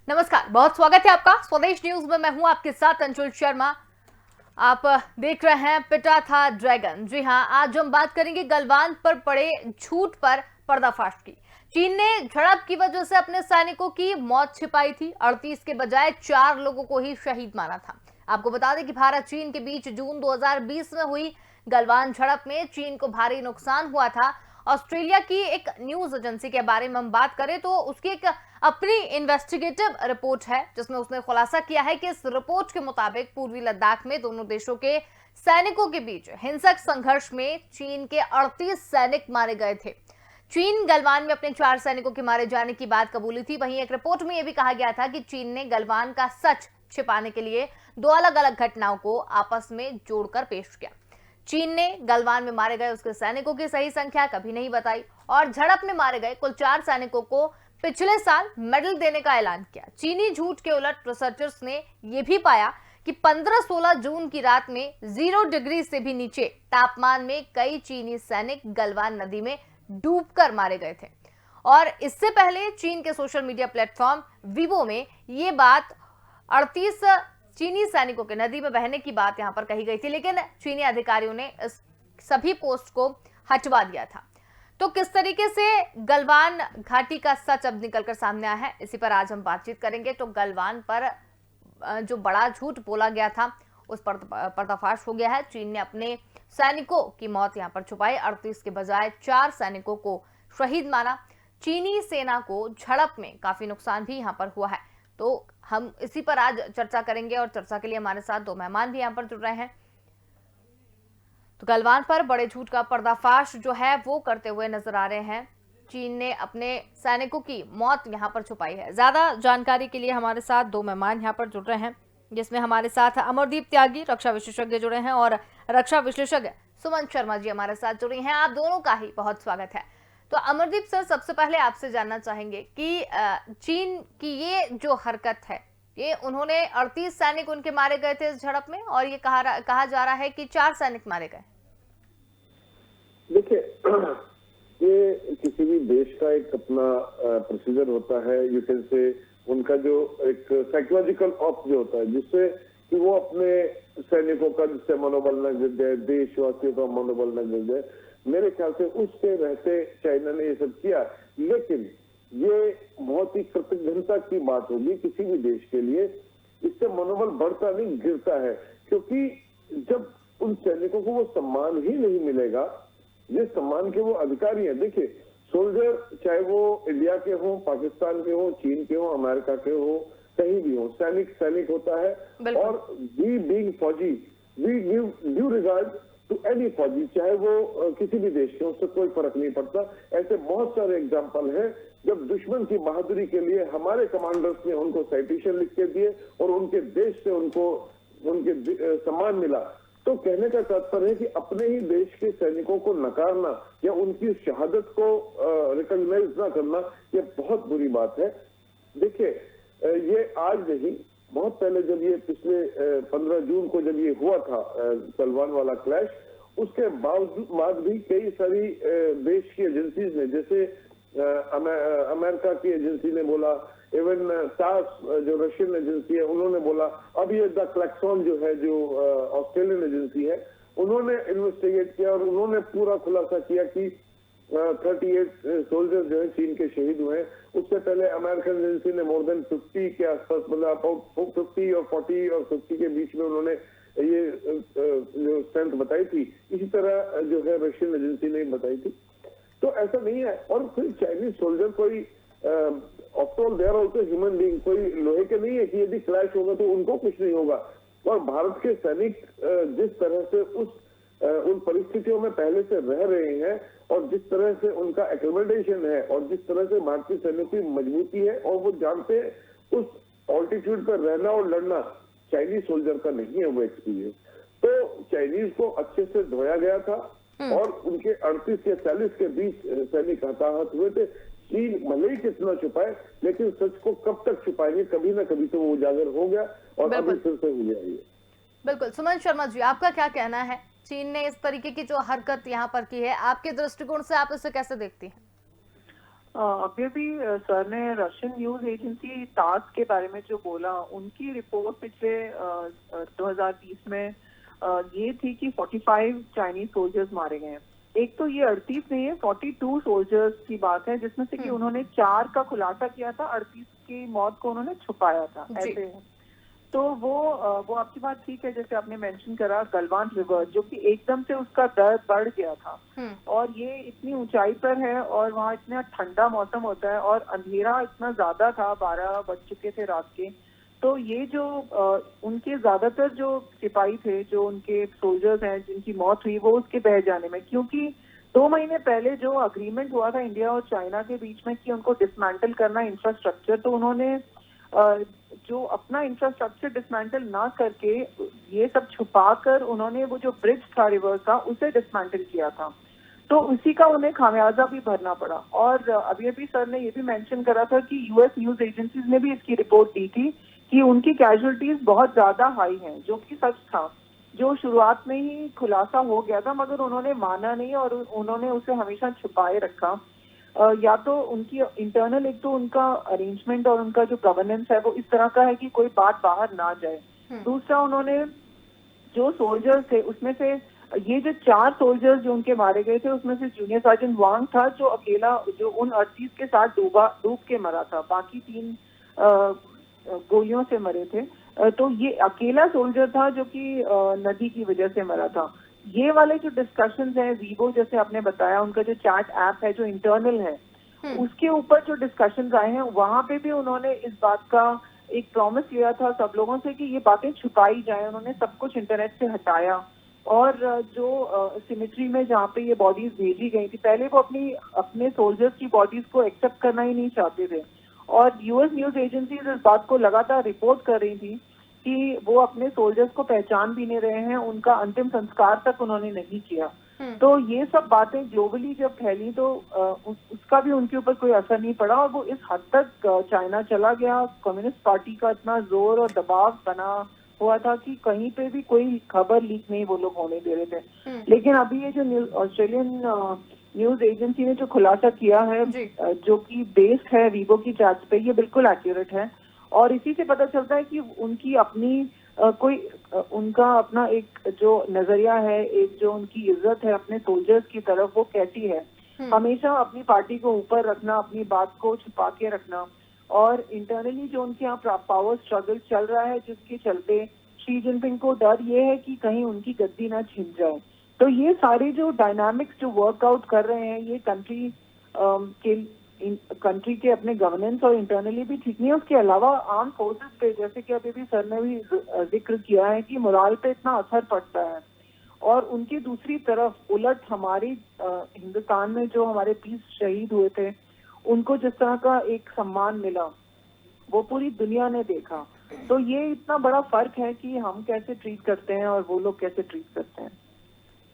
नमस्कार, बहुत स्वागत है आपका स्वदेश न्यूज में। मैं हूं आपके साथ अंशुल शर्मा। आप देख रहे हैं पिटा था ड्रैगन। जी हां, आज हम बात करेंगे गलवान पर पड़े झूठ पर पर्दाफाश की। चीन ने झड़प की वजह से अपने सैनिकों की मौत छिपाई थी। 38 के बजाय 4 लोगों को ही शहीद माना था। आपको बता दें कि भारत चीन के बीच जून 2020 में हुई गलवान झड़प में चीन को भारी नुकसान हुआ था। ऑस्ट्रेलिया की एक न्यूज एजेंसी के बारे में हम बात करें तो उसकी एक अपनी इन्वेस्टिगेटिव रिपोर्ट है, जिसमें उसने खुलासा किया है कि इस रिपोर्ट के मुताबिक पूर्वी लद्दाख में दोनों देशों के सैनिकों के बीच हिंसक संघर्ष में चीन के 38 सैनिक मारे गए थे। चीन गलवान में अपने 4 सैनिकों के मारे जाने की बात कबूली थी। वहीं एक रिपोर्ट में यह भी कहा गया था कि चीन ने गलवान का सच छिपाने के लिए 2 अलग अलग घटनाओं को आपस में जोड़कर पेश किया। चीन ने गलवान में मारे गए उसके सैनिकों की सही संख्या कभी नहीं बताई और झड़प में मारे गए कुल 4 सैनिकों को पिछले साल मेडल देने का ऐलान किया। चीनी झूठ के उलट रिसर्चर्स ने यह भी पाया कि 15-16 जून की रात में 0 डिग्री से भी नीचे तापमान में कई चीनी सैनिक गलवान नदी में डूबकर मारे गए थे। और इससे पहले चीन के सोशल मीडिया प्लेटफॉर्म वीबो में ये बात 38 चीनी सैनिकों के नदी में बहने की बात यहां पर कही गई थी, लेकिन चीनी अधिकारियों ने इस सभी पोस्ट को हटवा दिया था। तो किस तरीके से गलवान घाटी का सच अब निकलकर सामने आया है, इसी पर आज हम बातचीत करेंगे। तो गलवान पर जो बड़ा झूठ बोला गया था उस पर पर्दाफाश हो गया है। चीन ने अपने सैनिकों की मौत यहां पर छुपाई। 38 के बजाय 4 सैनिकों को शहीद माना। चीनी सेना को झड़प में काफी नुकसान भी यहां पर हुआ है। तो हम इसी पर आज चर्चा करेंगे और चर्चा के लिए हमारे साथ 2 मेहमान भी यहां पर जुड़ रहे हैं। तो गलवान पर बड़े झूठ का पर्दाफाश जो है वो करते हुए नजर आ रहे हैं। चीन ने अपने सैनिकों की मौत यहां पर छुपाई है। ज्यादा जानकारी के लिए हमारे साथ 2 मेहमान यहां पर जुड़ रहे हैं, जिसमें हमारे साथ अमरदीप त्यागी रक्षा विशेषज्ञ जुड़े हैं और रक्षा विशेषज्ञ सुमन शर्मा जी हमारे साथ जुड़ी हैं। आप दोनों का ही बहुत स्वागत है। तो अमरदीप सर, सबसे पहले आपसे जानना चाहेंगे कि चीन की ये जो हरकत है, ये उन्होंने 38 सैनिक उनके मारे गए थे इस झड़प में और ये कहा जा रहा है कि 4 सैनिक मारे गए। देखिए, ये किसी भी देश का एक अपना प्रोसीजर होता है, यू कैन से उनका जो एक साइकोलॉजिकल ऑफ जो होता है, जिससे कि वो अपने सैनिकों का जिससे मनोबल न गिर जाए, देशवासियों का मनोबल न गिर जाए। मेरे ख्याल से उसके रहते चाइना ने ये सब किया, लेकिन ये बहुत ही कृतज्ञता की बात होगी किसी भी देश के लिए। इससे मनोबल बढ़ता नहीं, गिरता है, क्योंकि जब उन सैनिकों को वो सम्मान ही नहीं मिलेगा जिस सम्मान के वो अधिकारी हैं। देखिए, सोल्जर चाहे वो इंडिया के हो, पाकिस्तान के हो, चीन के हो, अमेरिका के हो, कहीं भी हो, सैनिक सैनिक होता है। और वी बीइंग फौजी, we give due regard to any फौजी, चाहे वो किसी भी देश के, उससे कोई फर्क नहीं पड़ता। ऐसे बहुत सारे एग्जाम्पल हैं जब दुश्मन की बहादुरी के लिए हमारे कमांडर्स ने उनको साइटेशन लिख के दिए और उनके देश से उनको उनके सम्मान मिला। तो कहने का तात्पर्य है कि अपने ही देश के सैनिकों को नकारना या उनकी शहादत को रिकॉग्नाइज ना करना, ये बहुत बुरी बात है। देखिए, ये आज नहीं, बहुत पहले जब ये पिछले 15 जून को जब ये हुआ था गलवान वाला क्लैश, उसके बाद भी कई सारी देश की एजेंसीज ने, जैसे अमेरिका की एजेंसी ने बोला, इवन टास जो रशियन एजेंसी है उन्होंने बोला, अब ये द क्लैक्सॉन जो है जो ऑस्ट्रेलियन एजेंसी है, उन्होंने इन्वेस्टिगेट किया और उन्होंने पूरा खुलासा किया कि 38 सोल्जर जो है चीन के शहीद हुए हैं। उससे पहले अमेरिकन एजेंसी ने मोर देन 50 के आसपास, मतलब 50 और 40 और 50 के बीच में उन्होंने ये जो स्ट्रेंथ बताई थी। इसी तरह जो है रशियन एजेंसी ने बताई थी। तो ऐसा नहीं है। और फिर चाइनीज सोल्जर कोई after all they are also human being, कोई लोहे के नहीं है कि यदि क्लैश होगा तो उनको कुछ नहीं होगा। और भारत के सैनिक जिस तरह से उन परिस्थितियों में पहले से रह रहे हैं और जिस तरह से उनका एकोमोडेशन है और जिस तरह से भारतीय सैनिकों की मजबूती है, और वो जानते हैं उस ऑल्टीट्यूड पर रहना और लड़ना चाइनीज सोल्जर का नहीं है वो एक्सपीरियंस। तो चाइनीज को अच्छे से धोया गया था और उनके 38 या 40 के बीच सैनिक हताहत हुए थे। चीन भले ही कितना छुपाए, लेकिन सच को कब तक छुपाएंगे, कभी ना कभी तो वो उजागर हो गया और अभी फिर से हो गया ये। बिल्कुल। सुमन शर्मा जी, आपका क्या कहना है? चीन ने इस तरीके की जो हरकत यहाँ पर की है, आपके दृष्टिकोण से आप इसे कैसे देखती हैं? अभी अभी सर ने रशियन न्यूज एजेंसी टास के बारे में जो बोला, उनकी रिपोर्ट पिछले 2020 में ये थी कि 45 चाइनीज सोल्जर्स मारे गए हैं। एक तो ये 38 नहीं है, 42 सोल्जर्स की बात है, जिसमें से कि उन्होंने 4 का खुलासा किया था, 38 की मौत को उन्होंने छुपाया था, ऐसे है। तो वो आपकी बात ठीक है, जैसे आपने मेंशन करा गलवान रिवर, जो कि एकदम से उसका दर्द बढ़ गया था, और ये इतनी ऊंचाई पर है और वहाँ इतना ठंडा मौसम होता है और अंधेरा इतना ज्यादा था, 12 बज चुके थे रात के। तो ये जो उनके ज्यादातर जो सिपाही थे, जो उनके सोल्जर्स हैं जिनकी मौत हुई, वो उसके बह जाने में, क्योंकि 2 महीने पहले जो अग्रीमेंट हुआ था इंडिया और चाइना के बीच में कि उनको डिसमेंटल करना इंफ्रास्ट्रक्चर, तो उन्होंने जो अपना इंफ्रास्ट्रक्चर डिसमेंटल ना करके ये सब छुपाकर उन्होंने वो जो ब्रिज था रिवर का, उसे डिसमेंटल किया था। तो उसी का उन्हें खामियाजा भी भरना पड़ा। और अभी अभी सर ने ये भी मेंशन करा था कि यूएस न्यूज एजेंसीज ने भी इसकी रिपोर्ट दी थी कि उनकी कैजुअलिटीज बहुत ज्यादा हाई हैं, जो कि सच था, जो शुरुआत में ही खुलासा हो गया था, मगर उन्होंने माना नहीं और उन्होंने उसे हमेशा छुपाए रखा। या तो उनकी इंटरनल, एक तो उनका अरेंजमेंट और उनका जो गवर्नेंस है वो इस तरह का है कि कोई बात बाहर ना जाए। दूसरा, उन्होंने जो सोल्जर्स थे उसमें से ये जो 4 सोल्जर्स जो उनके मारे गए थे, उसमें से जूनियर सार्जेंट वांग था जो अकेला, जो उन 38 के साथ डूब के मरा था, बाकी 3 गोलियों से मरे थे। तो ये अकेला सोल्जर था जो कि नदी की वजह से मरा था। ये वाले जो डिस्कशंस हैं वीवो, जैसे आपने बताया, उनका जो चैट ऐप है जो इंटरनल है, उसके ऊपर जो डिस्कशंस आए हैं, वहां पे भी उन्होंने इस बात का एक प्रॉमिस लिया था सब लोगों से कि ये बातें छुपाई जाए। उन्होंने सब कुछ इंटरनेट से हटाया और जो सिमेट्री में जहाँ पे ये बॉडीज भेजी गई थी, पहले वो अपने सोल्जर्स की बॉडीज को एक्सेप्ट करना ही नहीं चाहते थे, और यूएस न्यूज एजेंसीज इस बात को लगातार रिपोर्ट कर रही थी कि वो अपने सोल्जर्स को पहचान भी नहीं रहे हैं, उनका अंतिम संस्कार तक उन्होंने नहीं किया। तो ये सब बातें ग्लोबली जब फैली तो उसका भी उनके ऊपर कोई असर नहीं पड़ा, और वो इस हद तक चाइना चला गया। कम्युनिस्ट पार्टी का इतना जोर और दबाव बना हुआ था कि कहीं पे भी कोई खबर लीक नहीं वो लोग होने दे रहे थे। लेकिन अभी ये जो ऑस्ट्रेलियन न्यूज एजेंसी ने जो खुलासा किया है, जो कि बेस्ड है वीवो की चैट्स पे, ये बिल्कुल एक्यूरेट है, और इसी से पता चलता है कि उनकी अपनी उनका अपना एक जो नजरिया है, एक जो उनकी इज्जत है अपने सोल्जर्स की तरफ, वो कैसी है। हमेशा अपनी पार्टी को ऊपर रखना, अपनी बात को छुपा के रखना, और इंटरनली जो उनके यहाँ पावर स्ट्रगल चल रहा है, जिसके चलते शी जिनपिंग को डर ये है कि कहीं उनकी गद्दी ना छिन जाए। तो ये सारे जो डायनामिक्स जो वर्कआउट कर रहे हैं, ये कंट्री के अपने गवर्नेंस और इंटरनली भी ठीक नहीं है। उसके अलावा आर्म फोर्सेस पे, जैसे कि अभी भी सर ने भी जिक्र किया है कि मोराल पे इतना असर पड़ता है, और उनकी दूसरी तरफ उलट हमारी हिंदुस्तान में जो हमारे 20 शहीद हुए थे, उनको जिस तरह का एक सम्मान मिला, वो पूरी दुनिया ने देखा। तो ये इतना बड़ा फर्क है कि हम कैसे ट्रीट करते हैं और वो लोग कैसे ट्रीट करते हैं।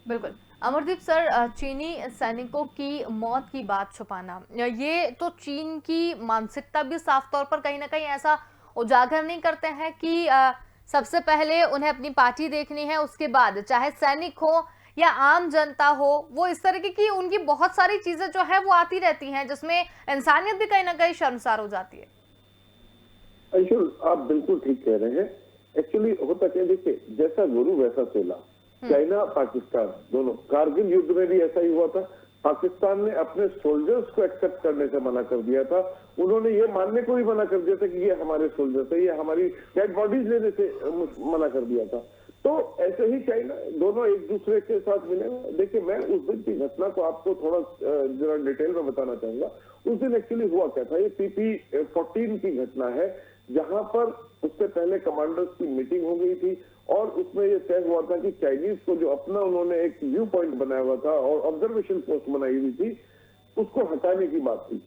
बिल्कुल। अमरदीप सर, चीनी सैनिकों की मौत की बात छुपाना, ये तो चीन की मानसिकता भी साफ तौर पर कहीं ना कहीं ऐसा उजागर नहीं करते हैं कि सबसे पहले उन्हें अपनी पार्टी देखनी है, उसके बाद चाहे सैनिक हो या आम जनता हो, वो इस तरह की उनकी बहुत सारी चीजें जो है वो आती रहती हैं, जिसमें इंसानियत भी कहीं ना कहीं शर्मसार हो जाती है। अंशुल, आप बिल्कुल ठीक कह रहे हैं। एक्चुअली होता क्या, देखिए, जैसा गुरु वैसा चेला। चाइना पाकिस्तान दोनों, कारगिल युद्ध में भी ऐसा ही हुआ था। पाकिस्तान ने अपने सोल्जर्स को एक्सेप्ट करने से मना कर दिया था, उन्होंने ये मानने को भी मना कर दिया था कि ये हमारे सोल्जर्स है, ये हमारी डेड बॉडीज लेने से मना कर दिया था। तो ऐसे ही चाइना दोनों एक दूसरे के साथ मिले। देखिए, मैं उस दिन की घटना को आपको थोड़ा जरा डिटेल में बताना चाहूंगा। उस दिन एक्चुअली हुआ क्या था, ये PP-14 की घटना है, जहां पर उससे पहले कमांडर्स की मीटिंग हो गई थी, और उसमें यह तय हुआ था कि चाइनीज को जो अपना उन्होंने एक व्यू पॉइंट बनाया हुआ था और ऑब्जर्वेशन पोस्ट बनाई हुई थी, उसको हटाने की बात थी।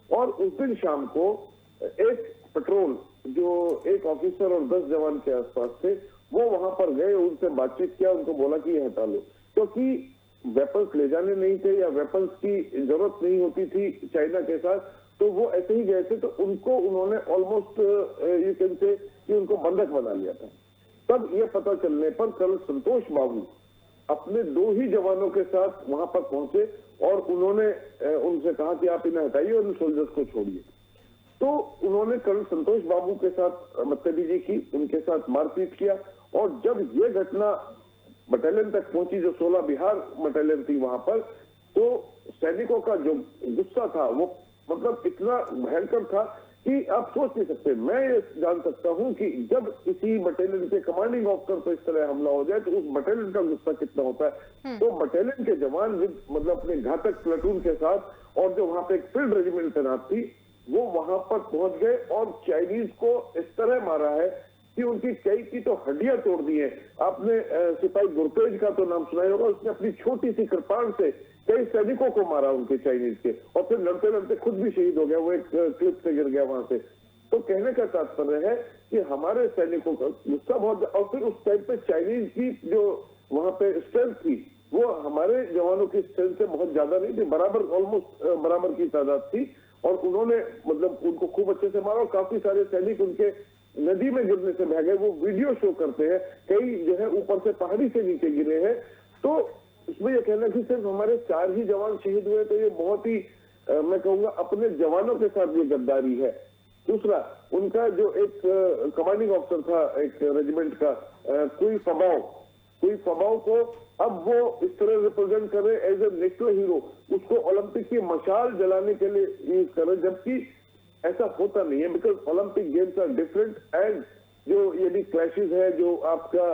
और उस दिन शाम को एक पेट्रोल, जो एक ऑफिसर और 10 जवान के आसपास थे, वो वहां पर गए, उनसे बातचीत किया, उनको बोला कि ये हटा लो, क्योंकि वेपन्स ले जाने नहीं थे या वेपन्स की जरूरत नहीं होती थी चाइना के साथ, तो वो ऐसे ही गए थे। तो उनको उन्होंने ऑलमोस्ट यू कैन से कि उनको बंधक बना लिया था। तब ये पता चलने पर कर्नल संतोष बाबू अपने 2 ही जवानों के साथ वहां पर पहुंचे और उन्होंने उनसे कहा कि आप इन्हें हटाइए और इन सोल्जर्स को छोड़िए। तो उन्होंने कर्नल संतोष बाबू के साथ बदतमीजी की, उनके साथ मारपीट किया। और जब ये घटना बटालियन तक पहुंची, जो 16 बिहार बटालियन थी वहां पर, तो सैनिकों का जो गुस्सा था वो मतलब इतना भयंकर था कि आप सोच नहीं सकते। मैं ये जान सकता हूं कि जब किसी बटालियन के कमांडिंग ऑफिसर पर इस तरह हमला हो जाए तो उस बटालियन का गुस्सा कितना होता है। तो बटालियन के जवान मतलब अपने घातक प्लेटून के साथ, और जो वहां पे एक फील्ड रेजिमेंट तैनात थी, वो वहां पर पहुंच गए और चाइनीज को इस तरह मारा है कि उनकी कई की तो हड्डियां तोड़ दी है। आपने सिपाही गुरतेज का तो नाम सुना ही होगा, उसने अपनी छोटी सी कृपाण से कई सैनिकों को मारा उनके चाइनीज के, और फिर लड़ते लड़ते खुद भी शहीद हो गया, वो एक क्लिप से गिर गया वहां से। तो कहने का तात्पर्य है कि हमारे सैनिकों का गुस्सा बहुत, और फिर उस टाइम पे चाइनीज की जो वहां पे स्ट्रेंथ थी वो हमारे जवानों की स्ट्रेंथ से बहुत ज्यादा नहीं थी, बराबर, ऑलमोस्ट बराबर की तादाद थी। और उन्होंने मतलब उनको खूब अच्छे से मारा और काफी सारे सैनिक उनके नदी में गिरने से बह गए। वो वीडियो शो करते हैं, कई जो है ऊपर से पहाड़ी से नीचे गिरे हैं। तो इसमें यह कहना कि सिर्फ हमारे 4 ही जवान शहीद हुए, तो ये बहुत ही मैं कहूंगा अपने जवानों के साथ ये गद्दारी है। दूसरा, उनका जो एक कमांडिंग ऑफिसर था एक रेजिमेंट का, कोई फबाव को अब वो इस तरह रिप्रेजेंट कर रहे एज ए नेशनल हीरो, उसको ओलंपिक की मशाल जलाने के लिए यूज कर रहे, जबकि ऐसा होता नहीं है। Because Olympic games are different, and जो ये भी क्लैशेस है, जो आपका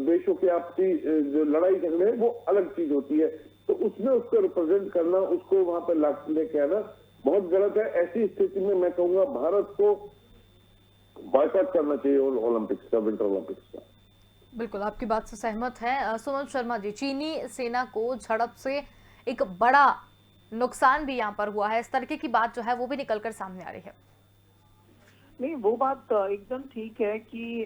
देशों के आपसी जो लड़ाई झगड़े हैं, वो अलग चीज होती है। तो उसमें उसको रिप्रेजेंट करना, उसको वहां पर लेके आना बहुत गलत है। ऐसी स्थिति में मैं कहूंगा भारत को बायकॉट करना चाहिए ओलंपिक्स का, विंटर ओलंपिक्स का। बिल्कुल, आपकी बात से सहमत है। सुमन शर्मा जी, चीनी सेना को झड़प से एक बड़ा नुकसान भी यहाँ पर हुआ है, इस तरीके की बात जो है वो भी निकलकर सामने आ रही है। नहीं, वो बात एकदम ठीक है कि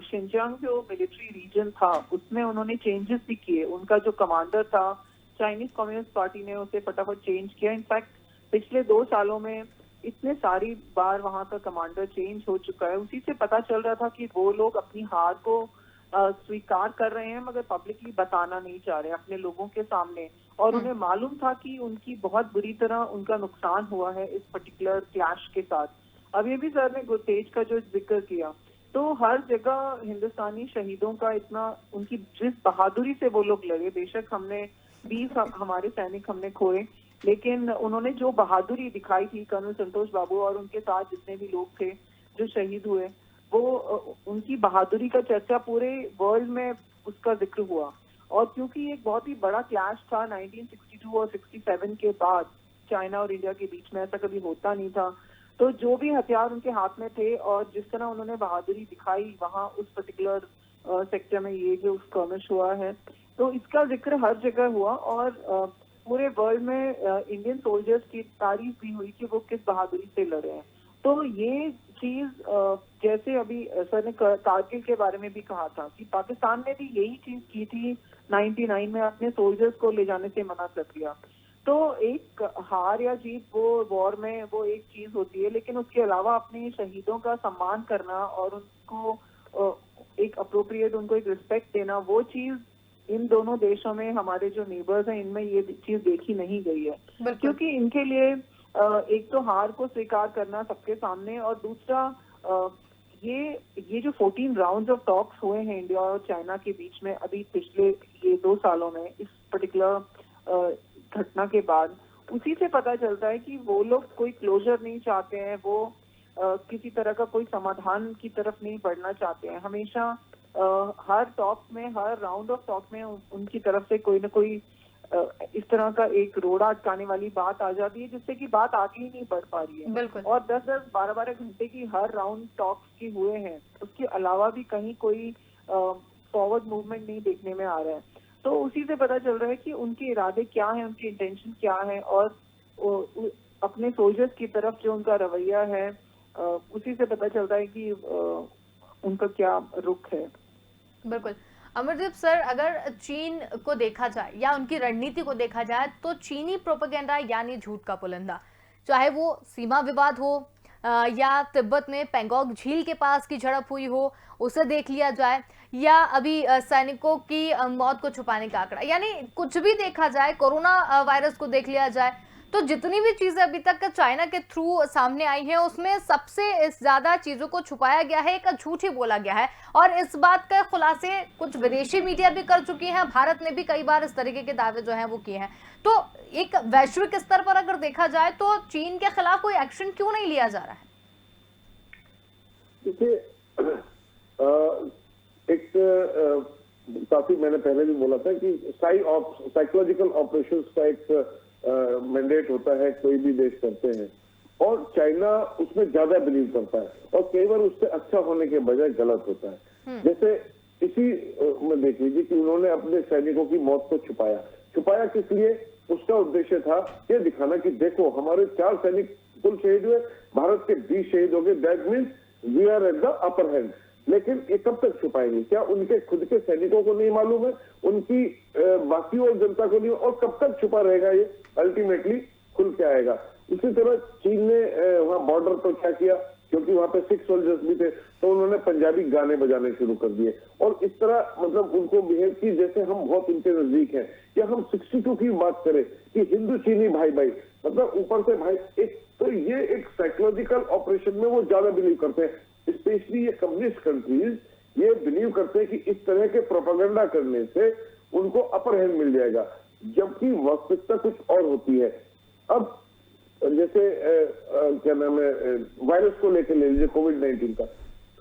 शिनजियांग जो मिलिट्री रीजन था उसमें उन्होंने चेंजेस भी किए। उनका जो कमांडर था, चाइनीज कम्युनिस्ट पार्टी ने उसे फटाफट चेंज किया। इनफैक्ट पिछले 2 सालों में इतने सारी बार वहां का कमांडर चेंज हो चुका है। उसी से पता चल रहा था कि वो लोग अपनी हार को स्वीकार कर रहे हैं, मगर पब्लिकली बताना नहीं चाह रहे अपने लोगों के सामने। और उन्हें मालूम था कि उनकी बहुत बुरी तरह उनका नुकसान हुआ है इस पर्टिकुलर क्लैश के साथ। अब ये भी सर ने गुरतेज का जो जिक्र किया, तो हर जगह हिंदुस्तानी शहीदों का इतना, उनकी जिस बहादुरी से वो लोग लड़े, बेशक हमने 20 हमारे सैनिक हमने खोए, लेकिन उन्होंने जो बहादुरी दिखाई थी, कर्नल संतोष बाबू और उनके साथ जितने भी लोग थे जो शहीद हुए, वो उनकी बहादुरी का चर्चा पूरे वर्ल्ड में उसका जिक्र हुआ। और क्योंकि एक बहुत ही बड़ा क्लैश था 1962 और 67 के बाद चाइना और इंडिया के बीच में, ऐसा कभी होता नहीं था। तो जो भी हथियार उनके हाथ में थे और जिस तरह उन्होंने बहादुरी दिखाई वहां उस पर्टिकुलर सेक्टर में, ये जो स्कर्मिश हुआ है, तो इसका जिक्र हर जगह हुआ। और पूरे वर्ल्ड में इंडियन सोल्जर्स की तारीफ भी हुई कि वो किस बहादुरी से लड़े हैं। तो ये चीज जैसे अभी सर ने कारगिल के बारे में भी कहा था कि पाकिस्तान ने भी यही चीज की थी 99 में, अपने सोल्जर्स को ले जाने से मना कर दिया। तो एक हार या जीत वो वॉर में वो एक चीज होती है, लेकिन उसके अलावा अपने शहीदों का सम्मान करना और उनको एक अप्रोप्रिएट, उनको एक रिस्पेक्ट देना, वो चीज इन दोनों देशों में, हमारे जो नेबर्स हैं, इनमें ये चीज देखी नहीं गई है। क्योंकि इनके लिए एक तो हार को स्वीकार करना सबके सामने, और दूसरा ये जो 14 राउंड्स ऑफ टॉक्स हुए हैं इंडिया और चाइना के बीच में अभी पिछले ये 2 सालों में, इस पर्टिकुलर घटना के बाद, उसी से पता चलता है कि वो लोग कोई क्लोजर नहीं चाहते हैं, वो किसी तरह का कोई समाधान की तरफ नहीं बढ़ना चाहते हैं। हमेशा हर टॉक में, हर राउंड ऑफ टॉक में उनकी तरफ से कोई ना कोई इस तरह का एक रोड़ा अटकाने वाली बात आ जाती है, जिससे कि बात आगे ही नहीं बढ़ पा रही है। और 10-10, 12-12 घंटे की हर राउंड टॉक्स की हुए हैं, उसके अलावा भी कहीं कोई फॉरवर्ड मूवमेंट नहीं देखने में आ रहा है। तो उसी से पता चल रहा है कि उनके इरादे क्या हैं, उनकी इंटेंशन क्या है, और अपने सोल्जर्स की तरफ जो उनका रवैया है, उसी से पता चलता है कि उनका क्या रुख है। बिल्कुल अमरदीप सर, अगर चीन को देखा जाए या उनकी रणनीति को देखा जाए, तो चीनी प्रोपेगेंडा यानी झूठ का पुलिंदा, चाहे वो सीमा विवाद हो, या तिब्बत में पेंगोंग झील के पास की झड़प हुई हो, उसे देख लिया जाए, या अभी सैनिकों की मौत को छुपाने का आंकड़ा, यानी कुछ भी देखा जाए, कोरोना वायरस को देख लिया जाए, तो जितनी भी चीजें अभी तक चाइना के थ्रू सामने आई हैं उसमें सबसे ज्यादा चीजों को छुपाया गया है, एक झूठ ही बोला गया है। और इस बात का खुलासे कुछ विदेशी मीडिया भी कर चुकी हैं, भारत ने भी कई बार इस तरीके के दावे जो हैं वो किए हैं। तो एक वैश्विक स्तर पर अगर देखा जाए तो चीन के खिलाफ कोई एक्शन क्यों नहीं लिया जा रहा है? देखिए, एक काफी मैंने पहले भी बोला था कि साइकोलॉजिकल ऑपरेशंस का एक मैंडेट होता है, कोई भी देश करते हैं, और चाइना उसमें ज्यादा बिलीव करता है और कई बार उससे अच्छा होने के बजाय गलत होता है। जैसे इसी में देख लीजिए कि उन्होंने अपने सैनिकों की मौत को छुपाया किस लिए? उसका उद्देश्य था ये दिखाना कि देखो हमारे 4 सैनिक कुल शहीद हुए, भारत के 20 शहीद हो गए, that means we are at the upper hand. लेकिन ये कब तक छुपाएंगे? क्या उनके खुद के सैनिकों को नहीं मालूम है, उनकी बाकी और जनता को नहीं, और कब तक छुपा रहेगा? ये अल्टीमेटली खुल के आएगा। इसी तरह चीन ने वहां बॉर्डर पर क्या किया, क्योंकि वहां पे सिख सोल्जर्स भी थे, तो उन्होंने पंजाबी गाने बजाने शुरू कर दिए और इस तरह मतलब उनको बिहेव की जैसे हम बहुत उनके नजदीक हैं। या हम 62 की बात करें कि हिंदू चीनी भाई भाई, मतलब ऊपर से भाई एक, तो ये एक साइकोलॉजिकल ऑपरेशन में वो ज्यादा बिलीव करते हैं। स्पेशली ये कम्युनिस्ट कंट्रीज ये बिलीव करते हैं कि इस तरह के प्रोपेगेंडा करने से उनको अपर हैंड मिल जाएगा, जबकि वास्तविकता कुछ और होती है। अब जैसे क्या नाम है, वायरस को लेकर ले लीजिए, कोविड-19 का,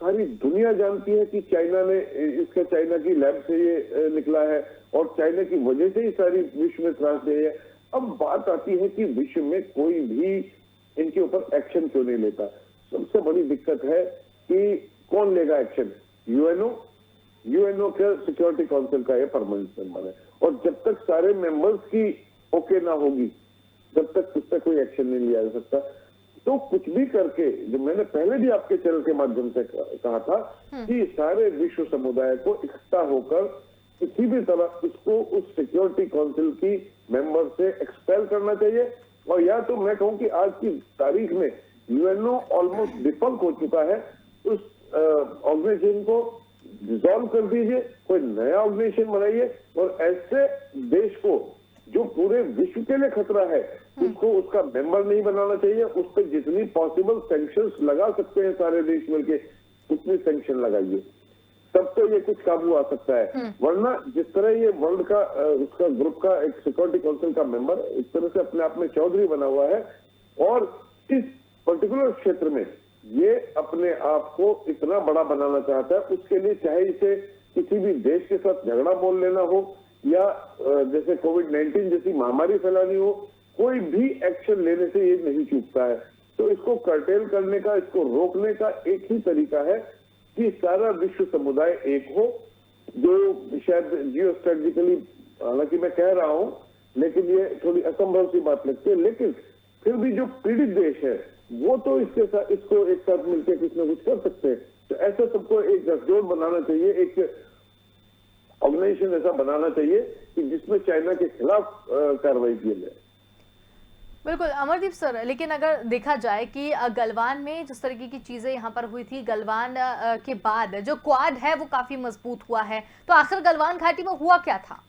सारी दुनिया जानती है कि चाइना ने इसका, चाइना की लैब से ये निकला है और चाइना की वजह से ही सारी विश्व में त्रास दे है। अब बात आती है कि विश्व में कोई भी इनके ऊपर एक्शन क्यों नहीं लेता? सबसे बड़ी दिक्कत है कि कौन लेगा एक्शन? यूएनओ के सिक्योरिटी काउंसिल का ये परमानेंट मेंबर है, और जब तक सारे मेंबर्स की ओके ना होगी जब तक उस पर कोई एक्शन नहीं लिया जा सकता। तो कुछ भी करके, जो मैंने पहले भी आपके चैनल के माध्यम से कहा था कि सारे विश्व समुदाय को इकट्ठा होकर किसी भी तरह इसको उस सिक्योरिटी काउंसिल की मेंबर से एक्सपेल करना चाहिए। और या तो मैं कहूं कि आज की तारीख में यूएनओ ऑलमोस्ट डिफॉल्ट हो चुका है, उस ऑर्गेनाइजेशन को डिसॉल्व कर दीजिए, कोई नया ऑर्गेनाइजेशन बनाइए और ऐसे देश को जो पूरे विश्व के लिए खतरा है उसको उसका मेंबर नहीं बनाना चाहिए। उस पर जितनी पॉसिबल सैंक्शंस लगा सकते हैं सारे देश मिलके, उतनी सैंक्शन लगाइए, तब तो ये कुछ काबू आ सकता है। वरना जिस तरह ये वर्ल्ड का उसका ग्रुप का एक सिक्योरिटी काउंसिल का मेंबर इस तरह से अपने आप में चौधरी बना हुआ है और इस पर्टिकुलर क्षेत्र में ये अपने आप को इतना बड़ा बनाना चाहता है, उसके लिए चाहे इसे किसी भी देश के साथ झगड़ा बोल लेना हो या जैसे कोविड-19 जैसी महामारी फैलानी हो, कोई भी एक्शन लेने से ये नहीं चूकता है। तो इसको कर्टेल करने का, इसको रोकने का एक ही तरीका है कि सारा विश्व समुदाय एक हो, जो शायद जियो स्ट्रेटेजिकली, हालांकि मैं कह रहा हूं लेकिन ये थोड़ी असंभव सी बात लगती है, लेकिन फिर भी जो पीड़ित देश है वो तो इसके साथ, इसको एक साथ मिलकर कुछ ना कुछ कर सकते हैं। तो ऐसा सबको एक गठजोड़ बनाना चाहिए, एक ऑर्गेनाइजेशन ऐसा बनाना चाहिए कि जिसमें चाइना के खिलाफ कार्रवाई की जाए। बिल्कुल अमरदीप सर, लेकिन अगर देखा जाए कि गलवान में जिस तरीके की चीजें यहाँ पर हुई थी, गलवान के बाद जो क्वाड है वो काफी मजबूत हुआ है, तो आखिर गलवान घाटी में हुआ क्या था?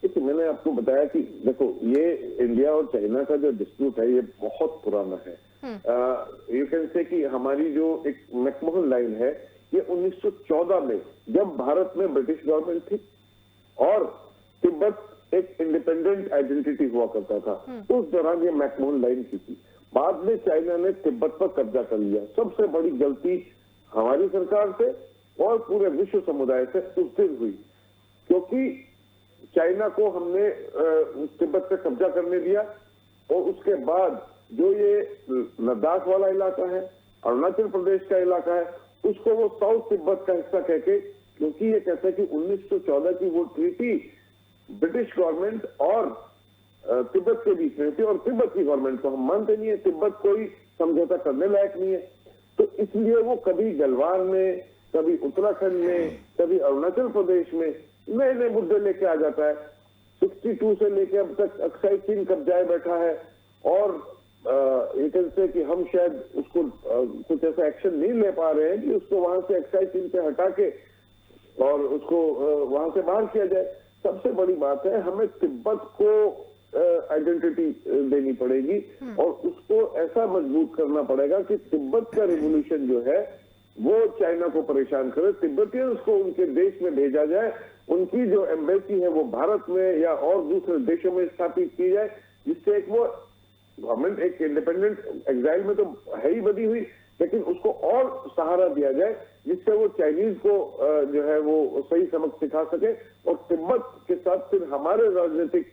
देखिए, मैंने आपको बताया कि देखो ये इंडिया और चाइना का जो डिस्प्यूट है ये बहुत पुराना है। यू कैन से कि हमारी जो एक मैकमोहन लाइन है ये 1914 में, जब भारत में ब्रिटिश गवर्नमेंट थी और तिब्बत एक इंडिपेंडेंट आइडेंटिटी हुआ करता था, उस दौरान ये मैकमोहन लाइन की थी। बाद में चाइना ने तिब्बत पर कब्जा कर लिया। सबसे बड़ी गलती हमारी सरकार से और पूरे विश्व समुदाय से उस दिन हुई, क्योंकि चाइना को हमने तिब्बत पे कब्जा करने दिया और उसके बाद जो ये लद्दाख वाला इलाका है, अरुणाचल प्रदेश का इलाका है, उसको वो साउथ तिब्बत का हिस्सा कहके, क्योंकि ये कहते हैं कि 1914 की वो ट्रीटी ब्रिटिश गवर्नमेंट और तिब्बत के बीच में थी और तिब्बत की गवर्नमेंट को हम मानते नहीं है, तिब्बत कोई समझौता करने लायक नहीं है। तो इसलिए वो कभी गलवान में, कभी उत्तराखंड में, कभी अरुणाचल प्रदेश में नए नए मुद्दे लेके आ जाता है। 62 से लेके अब तक अक्साई चीन कब्जाए बैठा है और ये कहते कि हम शायद उसको कुछ ऐसा एक्शन नहीं ले पा रहे हैं कि उसको वहां से एक्साइज चीन से हटा के और उसको वहां से बाहर किया जाए। सबसे बड़ी बात है, हमें तिब्बत को आइडेंटिटी देनी पड़ेगी और उसको ऐसा मजबूत करना पड़ेगा कि तिब्बत का रिवोल्यूशन जो है वो चाइना को परेशान करे। तिब्बतियंस को उनके देश में भेजा जाए, उनकी जो एम्बेसी है वो भारत में या और दूसरे देशों में स्थापित की जाए, जिससे एक वो गवर्नमेंट एक इंडिपेंडेंट एग्जाइल में तो है ही बनी हुई, लेकिन उसको और सहारा दिया जाए जिससे वो चाइनीज को जो है वो सही सबक सिखा सके और तिब्बत के साथ फिर हमारे राजनीतिक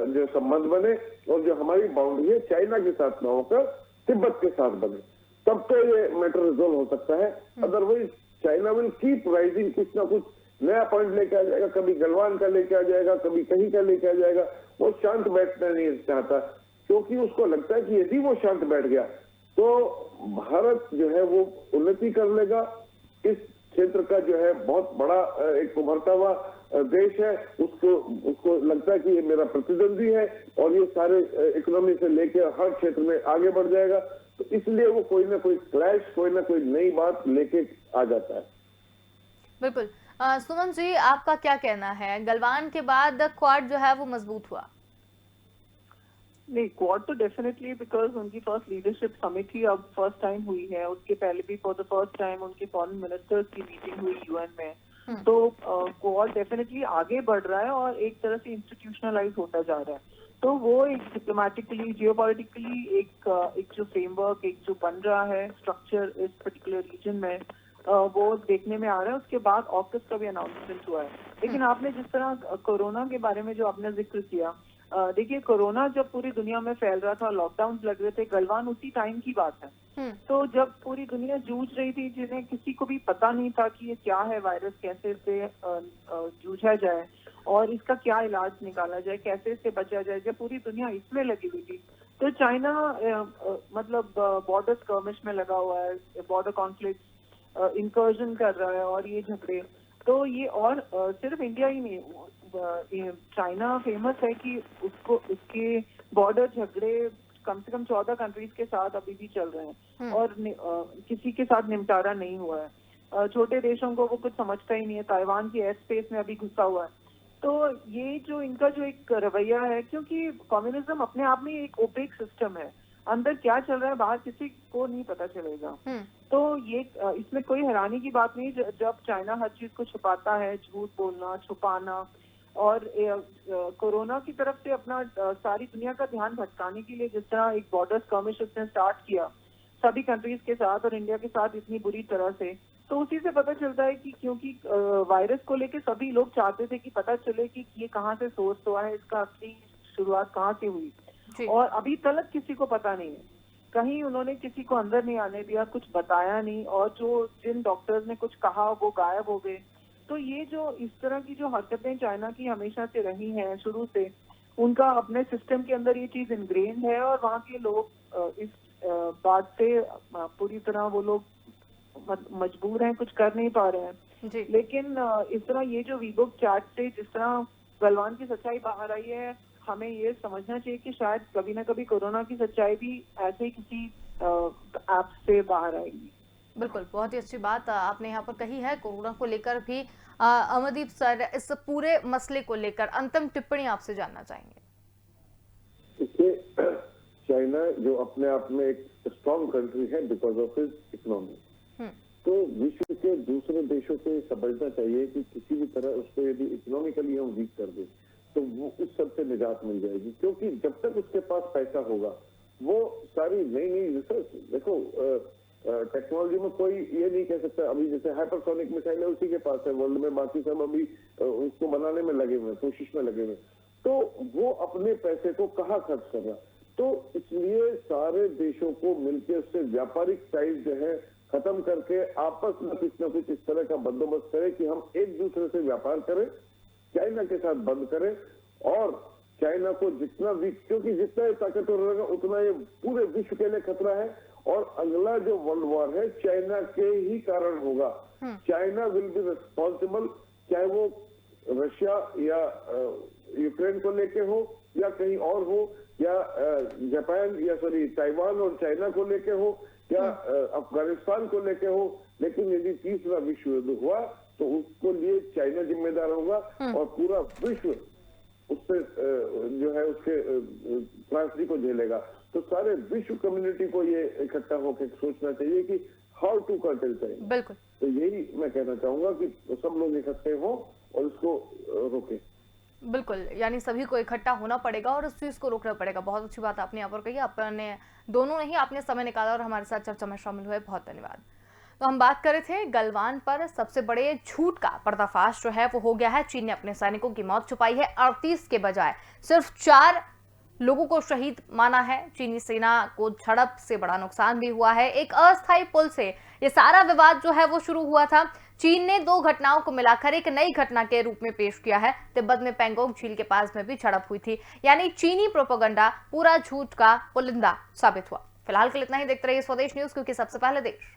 जो संबंध बने और जो हमारी बाउंड्री है चाइना के साथ न होकर तिब्बत के साथ बने, तब तो ये मैटर रिजोल्व हो सकता है। Otherwise China will keep rising, कुछ ना कुछ नया पॉइंट लेके आ जाएगा, कभी गलवान का लेके आ जाएगा, कभी कहीं का लेके आ जाएगा। वो शांत बैठना नहीं चाहता क्योंकि उसको लगता है कि यदि वो शांत बैठ गया तो भारत जो है वो उन्नति कर लेगा। इस क्षेत्र का जो है बहुत बड़ा एक उभरता हुआ देश है, उसको लगता है कि ये मेरा प्रतिद्वंदी है और ये सारे इकोनॉमी से लेके हर क्षेत्र में आगे बढ़ जाएगा, तो इसलिए वो कोई ना कोई क्लैश, कोई ना कोई नई बात लेके आ जाता है। बिल्कुल। सुमन जी, आपका क्या कहना है, गलवान के बाद क्वाड जो है वो मजबूत हुआ? नहीं, क्वाड तो डेफिनेटली, बिकॉज उनकी फर्स्ट लीडरशिप समिट ही अब फर्स्ट टाइम हुई है। उसके पहले भी फॉर द फर्स्ट टाइम उनके फॉरेन मिनिस्टर्स की मीटिंग हुई यूएन में। तो क्वाड डेफिनेटली आगे बढ़ रहा है और एक तरह से इंस्टीट्यूशनलाइज होता जा रहा है। तो वो एक डिप्लोमेटिकली, जियोपॉलिटिकली एक जो फ्रेमवर्क एक जो बन रहा है स्ट्रक्चर इस पर्टिकुलर रीजन में, वो देखने में आ रहा है। उसके बाद ऑगस्ट का भी अनाउंसमेंट हुआ है। लेकिन आपने जिस तरह कोरोना के बारे में जो आपने जिक्र किया, देखिए कोरोना जब पूरी दुनिया में फैल रहा था, लॉकडाउन लग रहे थे, गलवान उसी टाइम की बात है। तो जब पूरी दुनिया जूझ रही थी, जिन्हें किसी को भी पता नहीं था कि ये क्या है वायरस, कैसे इससे जूझा जाए और इसका क्या इलाज निकाला जाए, कैसे इससे बचा जाए, जब पूरी दुनिया इसमें लगी हुई थी, तो चाइना मतलब बॉर्डर स्कर्मिश में लगा हुआ है, बॉर्डर कॉन्फ्लिक्ट इंकर्जन कर रहा है और ये झगड़े। तो ये और सिर्फ इंडिया ही नहीं, चाइना फेमस है कि उसके बॉर्डर झगड़े कम से कम 14 कंट्रीज के साथ अभी भी चल रहे हैं और किसी के साथ निपटारा नहीं हुआ है। छोटे देशों को वो कुछ समझता ही नहीं है, ताइवान की एयर स्पेस में अभी घुसा हुआ है। तो ये जो इनका जो एक रवैया है, क्योंकि कम्युनिज्म अपने आप में एक ओपेक सिस्टम है, अंदर क्या चल रहा है बाहर किसी को नहीं पता चलेगा। तो ये इसमें कोई हैरानी की बात नहीं जब चाइना हर चीज को छुपाता है, झूठ बोलना, छुपाना, और कोरोना की तरफ से अपना सारी दुनिया का ध्यान भटकाने के लिए जिस तरह एक बॉर्डर स्कर्मिश उसने स्टार्ट किया सभी कंट्रीज के साथ और इंडिया के साथ इतनी बुरी तरह से, तो उसी से पता चलता है कि क्योंकि वायरस को लेके सभी लोग चाहते थे कि पता चले कि ये कहाँ से सोर्स हुआ है, इसका असली शुरुआत कहाँ से हुई, और अभी तक किसी को पता नहीं है। कहीं उन्होंने किसी को अंदर नहीं आने दिया, कुछ बताया नहीं, और जिन डॉक्टर्स ने कुछ कहा वो गायब हो गए। तो ये जो इस तरह की जो हरकतें चाइना की हमेशा से रही हैं शुरू से, उनका अपने सिस्टम के अंदर ये चीज इनग्रेन्ड है और वहाँ के लोग इस बात से पूरी तरह वो लोग मजबूर हैं, कुछ कर नहीं पा रहे हैं। लेकिन इस तरह ये जो वीबुक चैट से जिस तरह गलवान की सच्चाई बाहर आई है, हमें ये समझना चाहिए कि शायद कभी ना कभी कोरोना की सच्चाई भी ऐसे ही किसी ऐप से बाहर आएगी। बिल्कुल, बहुत ही अच्छी बात आपने यहाँ पर कही है। कोरोना को लेकर भी अमरदीप सर इस पूरे मसले को लेकर अंतिम टिप्पणी आपसे जानना चाहेंगे। इससे चाइना जो अपने आप में एक स्ट्रॉन्ग कंट्री है बिकॉज ऑफ इट्स इकोनॉमी, तो विश्व के दूसरे देशों को समझना चाहिए कि किसी भी तरह उसको यदि इकोनॉमिकली हम वीक कर दें तो वो उस सब से निजात मिल जाएगी, क्योंकि जब तक उसके पास पैसा होगा वो सारी नई नई रिसर्च, देखो टेक्नोलॉजी में कोई ये नहीं कह सकता, अभी जैसे हाइपरसोनिक मिसाइल है उसी के पास है वर्ल्ड में, बाकी सब अभी उसको बनाने में लगे हुए, कोशिश में लगे हुए, तो वो अपने पैसे को कहाँ खर्च कर रहा। तो इसलिए सारे देशों को मिलकर उससे व्यापारिक टाइज जो है खत्म करके आपस में कुछ न कुछ इस तरह का बंदोबस्त करें कि हम एक दूसरे से व्यापार करें, चाइना के साथ बंद करें, और चाइना को जितना भी, क्योंकि जितना ये ताकतवर रहेगा उतना ये पूरे विश्व के लिए खतरा है, और अगला जो वर्ल्ड वॉर है चाइना के ही कारण होगा। चाइना विल बी रिस्पॉन्सिबल, चाहे वो रशिया या यूक्रेन को लेके हो या कहीं और हो, या जापान या सॉरी ताइवान और चाइना को लेके हो या अफगानिस्तान को लेके हो, लेकिन यदि तीसरा विश्व युद्ध हुआ तो उसको लिए चाइना जिम्मेदार होगा और पूरा विश्व उससे जो है उसके त्रासदी को झेलेगा। तो सारे विश्व कम्युनिटी को ये इकट्ठा होकर सोचना चाहिए कि हाउ टू कर्टेल चाइना। बिल्कुल। तो यही मैं कहना चाहूंगा कि सब लोग इकट्ठे हों और इसको रोकें। बिल्कुल, यानी सभी को इकट्ठा होना पड़ेगा और इस चीज को रोकना पड़ेगा। बहुत अच्छी बात आपने यहाँ पर कही, अपने दोनों ने ही आपने समय निकाला और हमारे साथ चर्चा में शामिल हुए, बहुत धन्यवाद। तो हम बात कर रहे थे गलवान पर सबसे बड़े झूठ का पर्दाफाश जो है वो हो गया है। चीन ने अपने सैनिकों की मौत छुपाई है, 38 के बजाय सिर्फ 4 लोगों को शहीद माना है। चीनी सेना को झड़प से बड़ा नुकसान भी हुआ है। एक अस्थायी पुल से ये सारा विवाद जो है वो शुरू हुआ था। चीन ने 2 घटनाओं को मिलाकर एक नई घटना के रूप में पेश किया है। तिब्बत में पेंगोंग झील के पास में भी झड़प हुई थी, यानी चीनी प्रोपेगेंडा पूरा झूठ का पुलिंदा साबित हुआ। फिलहाल के लिए इतना ही। देखते रहिए स्वदेश न्यूज, क्योंकि सबसे पहले देश।